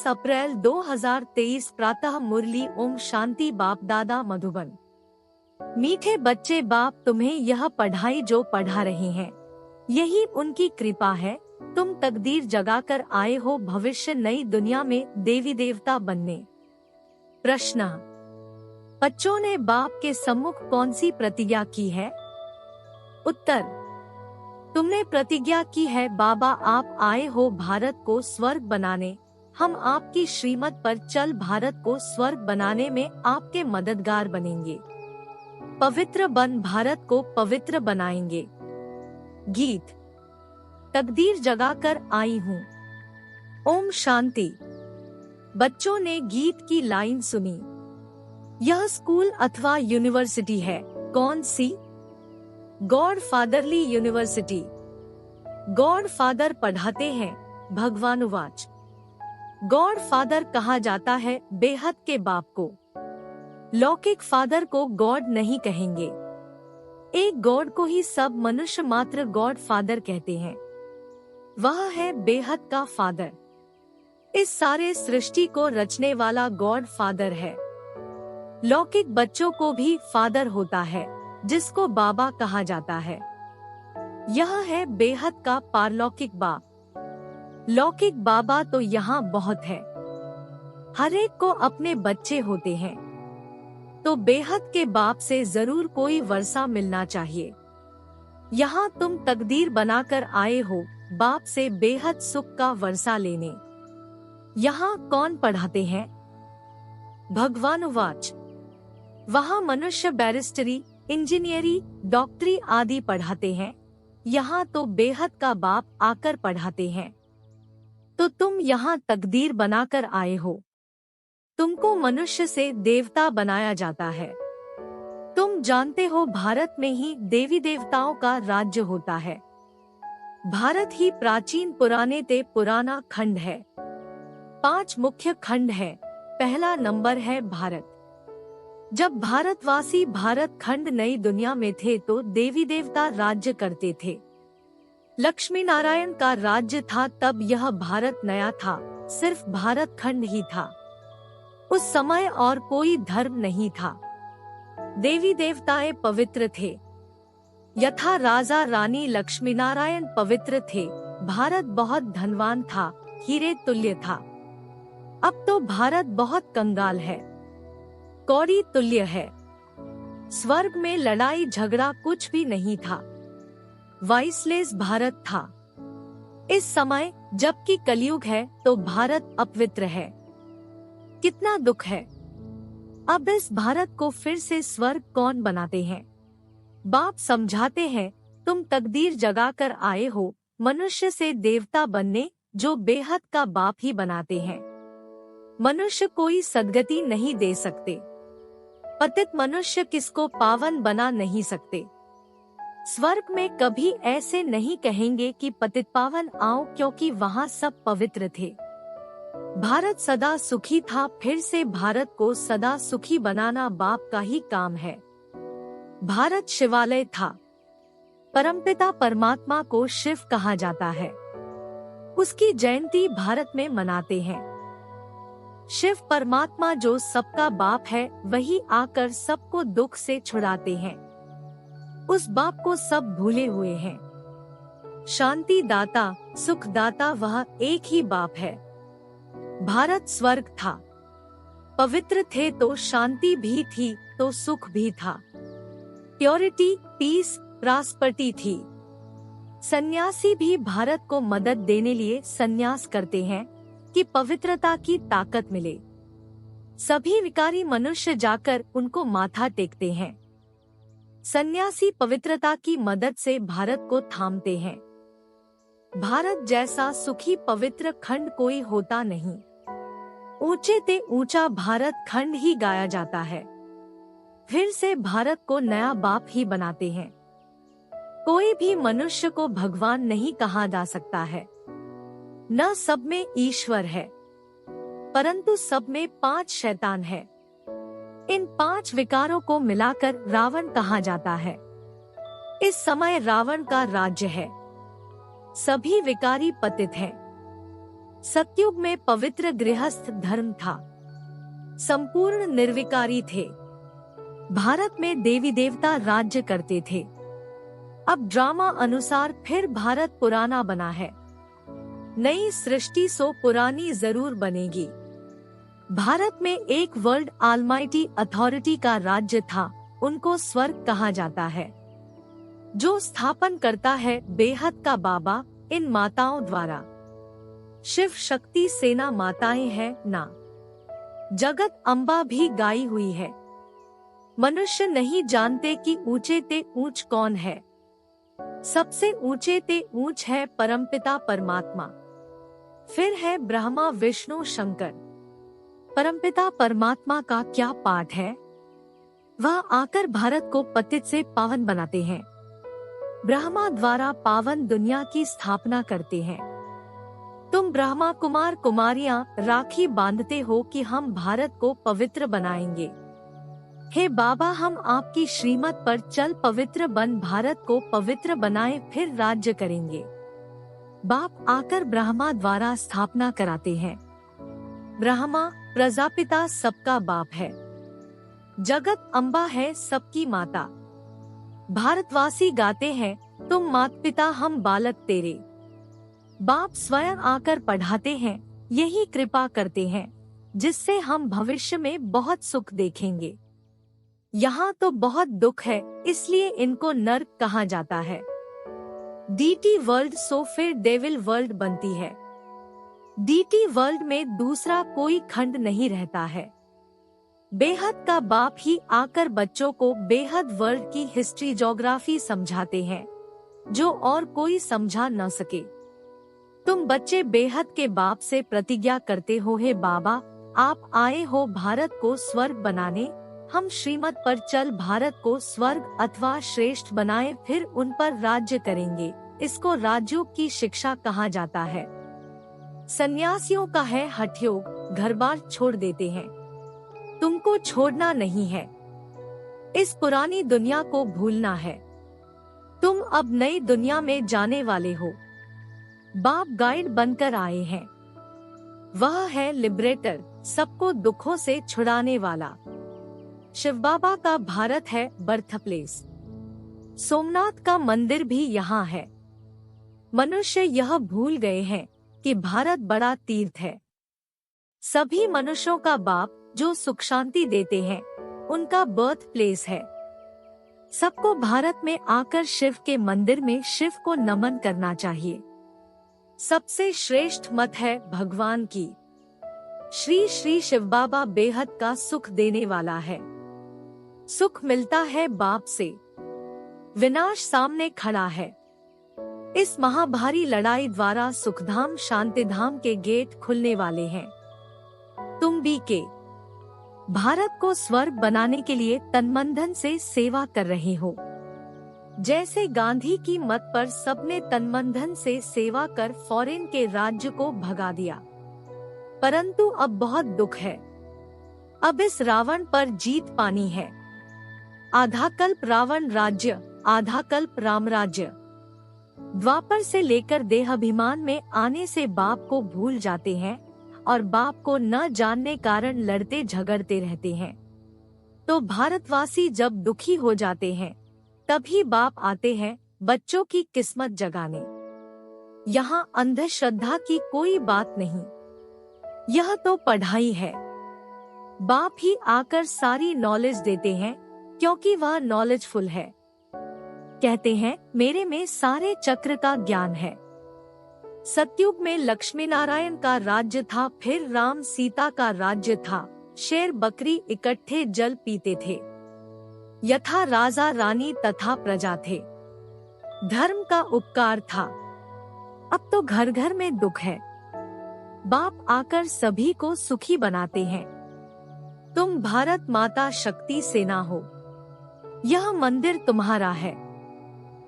अप्रैल 2023 प्रातः मुरली। ओम शांति। बाप दादा मधुबन। मीठे बच्चे, बाप तुम्हें यह पढ़ाई जो पढ़ा रहे हैं, यही उनकी कृपा है। तुम तकदीर जगाकर आए हो भविष्य नई दुनिया में देवी देवता बनने। प्रश्न। बच्चों ने बाप के सम्मुख कौन सी प्रतिज्ञा की है? उत्तर। तुमने प्रतिज्ञा की है बाबा, आप आए हो भारत को स्वर्ग बनाने। हम आपकी श्रीमत पर चल भारत को स्वर्ग बनाने में आपके मददगार बनेंगे। पवित्र बन भारत को पवित्र बनाएंगे। गीत। तकदीर जगाकर आई हूँ। ओम शांति। बच्चों ने गीत की लाइन सुनी। यह स्कूल अथवा यूनिवर्सिटी है, कौन सी? God fatherly university. God father पढ़ाते हैं भगवानुवाच। गॉड फादर कहा जाता है बेहद के बाप को। लौकिक फादर को गॉड नहीं कहेंगे। एक गॉड को ही सब मनुष्य मात्र गॉड फादर कहते हैं। वह है बेहद का फादर। इस सारे सृष्टि को रचने वाला गॉड फादर है। लौकिक बच्चों को भी फादर होता है, जिसको बाबा कहा जाता है। यह है बेहद का पारलौकिक बाप। लौकिक बाबा तो यहाँ बहुत है। हर एक को अपने बच्चे होते हैं, तो बेहद के बाप से जरूर कोई वर्षा मिलना चाहिए। यहाँ तुम तकदीर बनाकर आए हो बाप से बेहद सुख का वर्षा लेने। यहाँ कौन पढ़ाते हैं? भगवानुवाच। वहाँ मनुष्य बैरिस्टरी, इंजीनियरी, डॉक्टरी आदि पढ़ाते हैं। यहाँ तो बेहद का बाप आकर पढ़ाते हैं। तो तुम यहाँ तकदीर बनाकर आए हो। तुमको मनुष्य से देवता बनाया जाता है। तुम जानते हो भारत में ही देवी देवताओं का राज्य होता है। भारत ही प्राचीन पुराने ते पुराना खंड है। 5 मुख्य खंड है। पहला नंबर है भारत। जब भारतवासी भारत खंड नई दुनिया में थे तो देवी देवता राज्य करते थे। लक्ष्मी नारायण का राज्य था। तब यह भारत नया था, सिर्फ भारत खंड ही था। उस समय और कोई धर्म नहीं था। देवी देवताएं पवित्र थे। यथा राजा रानी लक्ष्मी नारायण पवित्र थे। भारत बहुत धनवान था, हीरे तुल्य था। अब तो भारत बहुत कंगाल है, कौड़ी तुल्य है। स्वर्ग में लड़ाई झगड़ा कुछ भी नहीं था। वाइसलेस भारत था। इस समय जबकि कलयुग है तो भारत अपवित्र है। कितना दुख है। अब इस भारत को फिर से स्वर्ग कौन बनाते हैं? बाप समझाते हैं, तुम तकदीर जगाकर आए हो मनुष्य से देवता बनने, जो बेहद का बाप ही बनाते हैं। मनुष्य कोई सद्गति नहीं दे सकते। पतित मनुष्य किसको पावन बना नहीं सकते। स्वर्ग में कभी ऐसे नहीं कहेंगे कि पतित पावन आओ, क्योंकि वहाँ सब पवित्र थे। भारत सदा सुखी था। फिर से भारत को सदा सुखी बनाना बाप का ही काम है। भारत शिवालय था। परमपिता परमात्मा को शिव कहा जाता है। उसकी जयंती भारत में मनाते हैं। शिव परमात्मा जो सबका बाप है, वही आकर सबको दुख से छुड़ाते हैं। उस बाप को सब भूले हुए हैं। शांति दाता, सुख दाता, वह एक ही बाप है। भारत स्वर्ग था। पवित्र थे तो शांति भी थी, तो सुख भी था। प्योरिटी, पीस, प्रॉस्पेरिटी थी। सन्यासी भी भारत को मदद देने लिए सन्यास करते हैं कि पवित्रता की ताकत मिले। सभी विकारी मनुष्य जाकर उनको माथा टेकते हैं। सन्यासी पवित्रता की मदद से भारत को थामते हैं। भारत जैसा सुखी पवित्र खंड कोई होता नहीं। ऊंचे ते ऊंचा भारत खंड ही गाया जाता है। फिर से भारत को नया बाप ही बनाते हैं। कोई भी मनुष्य को भगवान नहीं कहा जा सकता है। न सब में ईश्वर है, परंतु सब में 5 शैतान है। इन 5 विकारों को मिलाकर रावण कहा जाता है। इस समय रावण का राज्य है। सभी विकारी पतित हैं। सतयुग में पवित्र गृहस्थ धर्म था, संपूर्ण निर्विकारी थे। भारत में देवी देवता राज्य करते थे। अब ड्रामा अनुसार फिर भारत पुराना बना है। नई सृष्टि सो पुरानी जरूर बनेगी। भारत में एक वर्ल्ड ऑलमाइटी अथॉरिटी का राज्य था, उनको स्वर्ग कहा जाता है, जो स्थापन करता है बेहद का बाबा इन माताओं द्वारा। शिव शक्ति सेना माताएं हैं ना, जगत अम्बा भी गाई हुई है। मनुष्य नहीं जानते कि ऊंचे ते ऊंच कौन है। सबसे ऊंचे ते ऊंच है परमपिता परमात्मा, फिर है ब्रह्मा विष्णु शंकर। परमपिता परमात्मा का क्या पाठ है? वह आकर भारत को पतित से पावन बनाते हैं। ब्रह्मा द्वारा पावन दुनिया की स्थापना करते हैं। तुम ब्रह्मा कुमार कुमारियां राखी बांधते हो कि हम भारत को पवित्र बनाएंगे। हे बाबा, हम आपकी श्रीमत पर चल पवित्र बन भारत को पवित्र बनाए, फिर राज्य करेंगे। बाप आकर ब्रह्मा द्वारा स्थापना कराते हैं। ब्रह्मा प्रजापिता सबका बाप है, जगत अम्बा है सबकी माता। भारतवासी गाते हैं, तुम मात पिता हम बालक तेरे। बाप स्वयं आकर पढ़ाते हैं, यही कृपा करते हैं, जिससे हम भविष्य में बहुत सुख देखेंगे। यहाँ तो बहुत दुख है, इसलिए इनको नर्क कहा जाता है। डीटी वर्ल्ड सो फिर डेविल वर्ल्ड बनती है। डीटी वर्ल्ड में दूसरा कोई खंड नहीं रहता है। बेहद का बाप ही आकर बच्चों को बेहद वर्ल्ड की हिस्ट्री ज्योग्राफी समझाते हैं, जो और कोई समझा न सके। तुम बच्चे बेहद के बाप से प्रतिज्ञा करते हो, हे बाबा, आप आए हो भारत को स्वर्ग बनाने, हम श्रीमत पर चल भारत को स्वर्ग अथवा श्रेष्ठ बनाए, फिर उन पर राज्य करेंगे। इसको राजयोग की शिक्षा कहा जाता है। सन्यासियों का है हठयोग, घर बार छोड़ देते हैं। तुमको छोड़ना नहीं है, इस पुरानी दुनिया को भूलना है। तुम अब नई दुनिया में जाने वाले हो। बाप गाइड बनकर आए हैं। वह है लिबरेटर, सबको दुखों से छुड़ाने वाला। शिव बाबा का भारत है बर्थ प्लेस। सोमनाथ का मंदिर भी यहाँ है। मनुष्य यह भूल गए हैं कि भारत बड़ा तीर्थ है। सभी मनुष्यों का बाप जो सुख शांति देते हैं, उनका बर्थ प्लेस है। सबको भारत में आकर शिव के मंदिर में शिव को नमन करना चाहिए। सबसे श्रेष्ठ मत है भगवान की। श्री श्री शिव बाबा बेहद का सुख देने वाला है। सुख मिलता है बाप से, विनाश सामने खड़ा है। इस महाभारी लड़ाई द्वारा सुखधाम शांतिधाम के गेट खुलने वाले हैं। तुम भी के भारत को स्वर्ग बनाने के लिए तनमन से सेवा कर रहे हो। जैसे गांधी की मत पर सबने तनमन से सेवा कर फॉरेन के राज्य को भगा दिया, परंतु अब बहुत दुख है। अब इस रावण पर जीत पानी है। आधा कल्प रावण राज्य, आधा कल्प राम राज्य। द्वापर से लेकर देहाभिमान में आने से बाप को भूल जाते हैं और बाप को न जानने कारण लड़ते झगड़ते रहते हैं। तो भारतवासी जब दुखी हो जाते हैं, तभी बाप आते हैं बच्चों की किस्मत जगाने। यहाँ अंधश्रद्धा की कोई बात नहीं, यह तो पढ़ाई है। बाप ही आकर सारी नॉलेज देते हैं, क्योंकि वह नॉलेजफुल है। कहते हैं मेरे में सारे चक्र का ज्ञान है। सतयुग में लक्ष्मी नारायण का राज्य था, फिर राम सीता का राज्य था। शेर बकरी इकट्ठे जल पीते थे, यथा राजा रानी तथा प्रजा थे। धर्म का उपकार था। अब तो घर घर में दुख है। बाप आकर सभी को सुखी बनाते हैं। तुम भारत माता शक्ति सेना हो। यह मंदिर तुम्हारा है।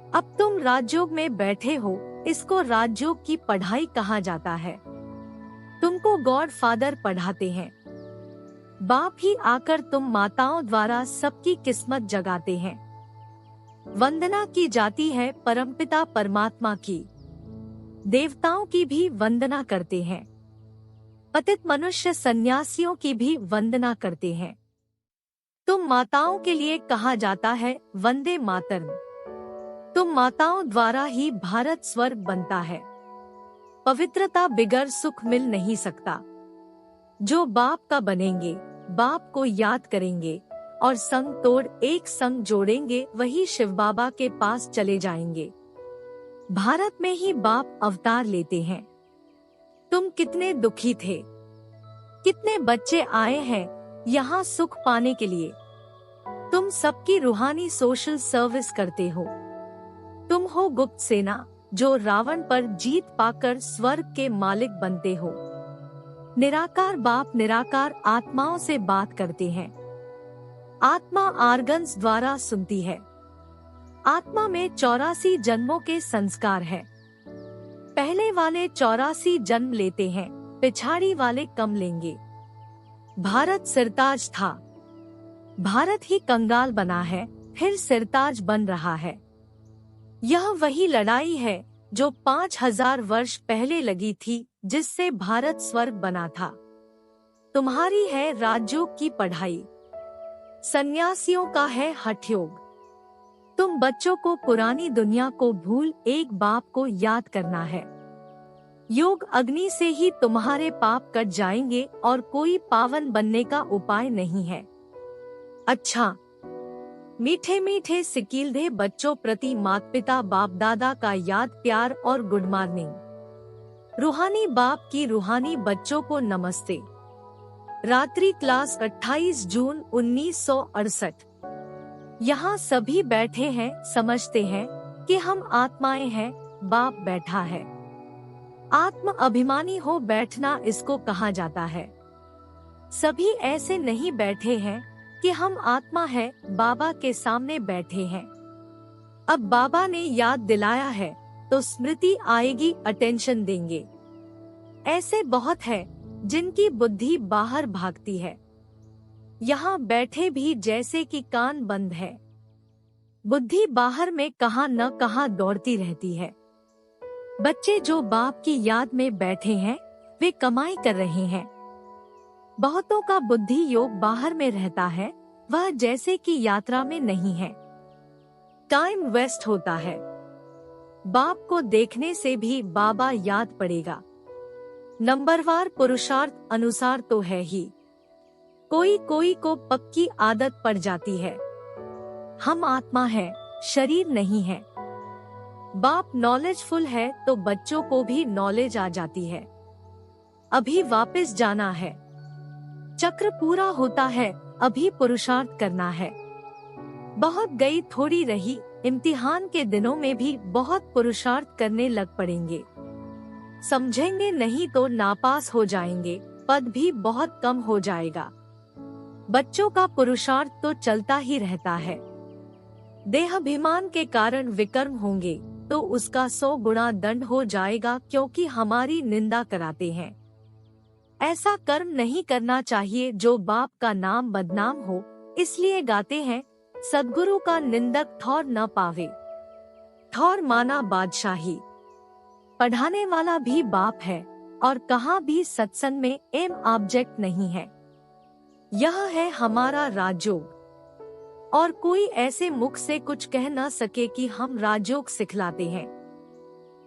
अब तुम राजयोग में बैठे हो, इसको राजयोग की पढ़ाई कहा जाता है। तुमको गॉड फादर पढ़ाते हैं। बाप ही आकर तुम माताओं द्वारा सबकी किस्मत जगाते हैं। वंदना की जाती है परमपिता परमात्मा की। देवताओं की भी वंदना करते हैं। पतित मनुष्य सन्यासियों की भी वंदना करते हैं। तुम माताओं के लिए कहा जाता है वंदे मातरम। तुम माताओं द्वारा ही भारत स्वर्ग बनता है। पवित्रता बिगर सुख मिल नहीं सकता। जो बाप का बनेंगे, बाप को याद करेंगे और संग तोड़ एक संग जोड़ेंगे, वही शिव बाबा के पास चले जाएंगे। भारत में ही बाप अवतार लेते हैं। तुम कितने दुखी थे, कितने बच्चे आए हैं यहाँ सुख पाने के लिए। तुम सबकी रूहानी सोशल सर्विस करते हो। तुम हो गुप्त सेना जो रावण पर जीत पाकर स्वर्ग के मालिक बनते हो। निराकार बाप निराकार आत्माओं से बात करते हैं। आत्मा आर्गन्स द्वारा सुनती है। आत्मा में 84 जन्मों के संस्कार है। पहले वाले 84 जन्म लेते हैं, पिछाड़ी वाले कम लेंगे। भारत सिरताज था, भारत ही कंगाल बना है, फिर सिरताज बन रहा है। यह वही लड़ाई है जो 5000 वर्ष पहले लगी थी, जिससे भारत स्वर्ग बना था। तुम्हारी है राजयोग की पढ़ाई, सन्यासियों का है हठ योग। तुम बच्चों को पुरानी दुनिया को भूल एक बाप को याद करना है। योग अग्नि से ही तुम्हारे पाप कट जाएंगे और कोई पावन बनने का उपाय नहीं है। अच्छा, मीठे मीठे सिकीलधे बच्चों प्रति माता पिता बाप दादा का याद प्यार और गुड मॉर्निंग। रूहानी बाप की रूहानी बच्चों को नमस्ते। रात्रि क्लास 28 जून 1968। यहाँ सभी बैठे हैं, समझते हैं कि हम आत्माएं हैं, बाप बैठा है। आत्म अभिमानी हो बैठना इसको कहा जाता है। सभी ऐसे नहीं बैठे हैं कि हम आत्मा है, बाबा के सामने बैठे हैं। अब बाबा ने याद दिलाया है तो स्मृति आएगी, अटेंशन देंगे। ऐसे बहुत है जिनकी बुद्धि बाहर भागती है। यहाँ बैठे भी जैसे कि कान बंद है। बुद्धि बाहर में कहाँ न कहाँ दौड़ती रहती है। बच्चे जो बाप की याद में बैठे हैं, वे कमाई कर रहे हैं। बहुतों का बुद्धि योग बाहर में रहता है, वह जैसे कि यात्रा में नहीं है। टाइम वेस्ट होता है। बाप को देखने से भी बाबा याद पड़ेगा। नंबरवार पुरुषार्थ अनुसार तो है ही। कोई कोई को पक्की आदत पड़ जाती है। हम आत्मा है, शरीर नहीं है। बाप नॉलेजफुल है तो बच्चों को भी नॉलेज आ जाती है। अभी वापस जाना है। चक्र पूरा होता है, अभी पुरुषार्थ करना है। बहुत गई थोड़ी रही, इम्तिहान के दिनों में भी बहुत पुरुषार्थ करने लग पड़ेंगे। समझेंगे नहीं तो नापास हो जाएंगे, पद भी बहुत कम हो जाएगा। बच्चों का पुरुषार्थ तो चलता ही रहता है। देहाभिमान के कारण विकर्म होंगे तो उसका 100 गुना दंड हो जाएगा, क्योंकि हमारी निंदा कराते हैं। ऐसा कर्म नहीं करना चाहिए जो बाप का नाम बदनाम हो, इसलिए गाते हैं सद्गुरु का निंदक ठौर न पावे। ठौर माना बादशाही। पढ़ाने वाला भी बाप है और कहाँ भी सत्संग में एम ऑब्जेक्ट नहीं है। यह है हमारा राजयोग। और कोई ऐसे मुख से कुछ कह न सके कि हम राजयोग सिखलाते हैं।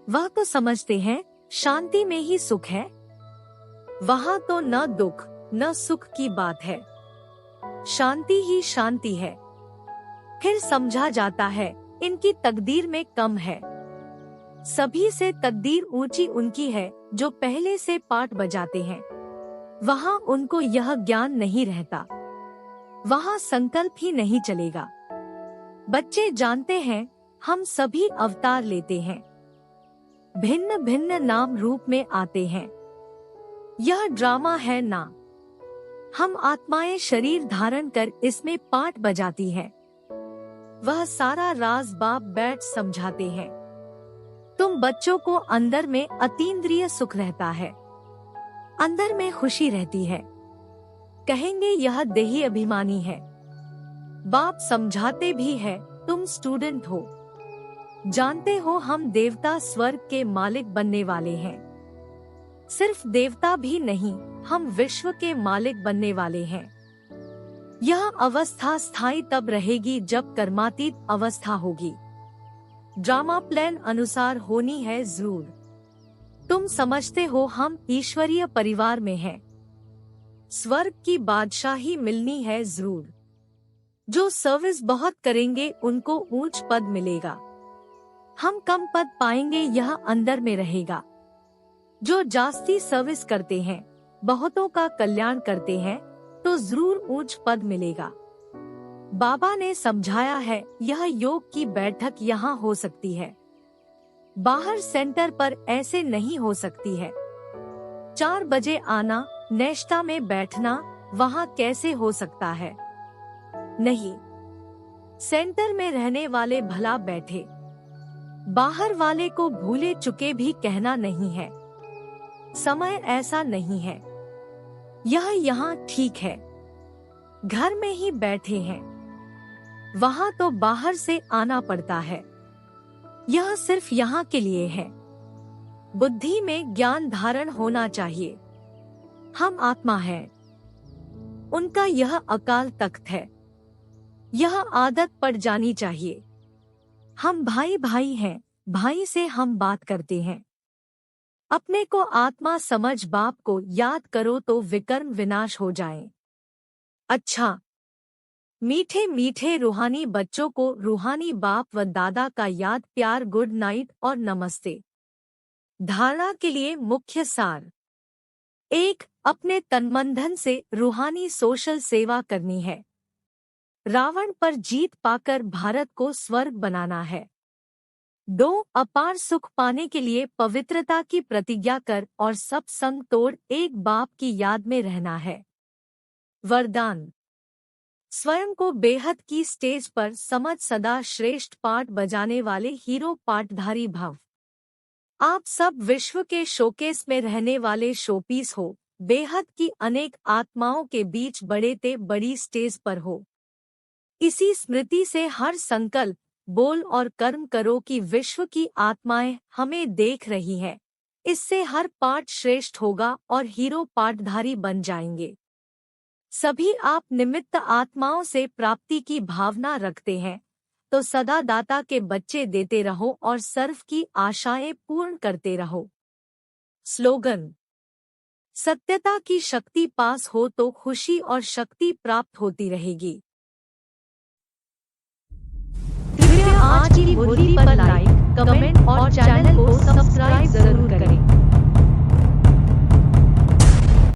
वह तो समझते हैं शांति में ही सुख है। वहाँ तो न दुख न सुख की बात है, शांति ही शांति है। फिर समझा जाता है इनकी तकदीर में कम है। सभी से तकदीर ऊंची उनकी है जो पहले से पाठ बजाते हैं। वहाँ उनको यह ज्ञान नहीं रहता। वहाँ संकल्प ही नहीं चलेगा। बच्चे जानते हैं हम सभी अवतार लेते हैं, भिन्न भिन्न नाम रूप में आते हैं। यह ड्रामा है ना। हम आत्माएं शरीर धारण कर इसमें पाठ बजाती हैं। वह सारा राज बाप बैठ समझाते हैं। तुम बच्चों को अंदर में अतीन्द्रिय सुख रहता है, अंदर में खुशी रहती है। कहेंगे यह देही अभिमानी है। बाप समझाते भी है तुम स्टूडेंट हो, जानते हो हम देवता स्वर्ग के मालिक बनने वाले हैं। सिर्फ देवता भी नहीं, हम विश्व के मालिक बनने वाले हैं। यह अवस्था स्थायी तब रहेगी जब कर्मातीत अवस्था होगी। ड्रामा प्लान अनुसार होनी है जरूर। तुम समझते हो हम ईश्वरीय परिवार में हैं। स्वर्ग की बादशाही मिलनी है जरूर। जो सर्विस बहुत करेंगे उनको ऊंच पद मिलेगा। हम कम पद पाएंगे, यह अंदर में रहेगा। जो जास्ती सर्विस करते हैं, बहुतों का कल्याण करते हैं, तो जरूर ऊंच पद मिलेगा। बाबा ने समझाया है, यह योग की बैठक यहाँ हो सकती है, बाहर सेंटर पर ऐसे नहीं हो सकती है। 4 बजे आना, नेश्ता में बैठना, वहाँ कैसे हो सकता है? नहीं, सेंटर में रहने वाले भला बैठे, बाहर वाले को भूले चुके भी कहना नहीं है। समय ऐसा नहीं है, यह यहाँ ठीक है। घर में ही बैठे हैं, वहाँ तो बाहर से आना पड़ता है। यह सिर्फ यहाँ के लिए है। बुद्धि में ज्ञान धारण होना चाहिए। हम आत्मा हैं, उनका यह अकाल तख्त है। यह आदत पड़ जानी चाहिए। हम भाई भाई हैं, भाई से हम बात करते हैं। अपने को आत्मा समझ बाप को याद करो तो विकर्म विनाश हो जाए। अच्छा, मीठे मीठे रूहानी बच्चों को रूहानी बाप व दादा का याद प्यार, गुड नाइट और नमस्ते। धारणा के लिए मुख्य सार: 1. अपने तनमन से रूहानी सोशल सेवा करनी है। रावण पर जीत पाकर भारत को स्वर्ग बनाना है। 2. अपार सुख पाने के लिए पवित्रता की प्रतिज्ञा कर और सब संग तोड़ एक बाप की याद में रहना है। वरदान: स्वयं को बेहद की स्टेज पर समझ सदा श्रेष्ठ पाठ बजाने वाले हीरो पाठधारी भव। आप सब विश्व के शोकेस में रहने वाले शोपीस हो, बेहद की अनेक आत्माओं के बीच बड़े ते बड़ी स्टेज पर हो। इसी स्मृति से हर संकल्प, बोल और कर्म करो कि विश्व की आत्माएं हमें देख रही हैं। इससे हर पाठ श्रेष्ठ होगा और हीरो पाठधारी बन जाएंगे। सभी आप निमित्त आत्माओं से प्राप्ति की भावना रखते हैं, तो सदा दाता के बच्चे देते रहो और सर्व की आशाएं पूर्ण करते रहो। स्लोगन: सत्यता की शक्ति पास हो तो खुशी और शक्ति प्राप्त होती रहेगी। कृपया आज की मुरली पर लाइक, कमेंट और चैनल को सब्सक्राइब जरूर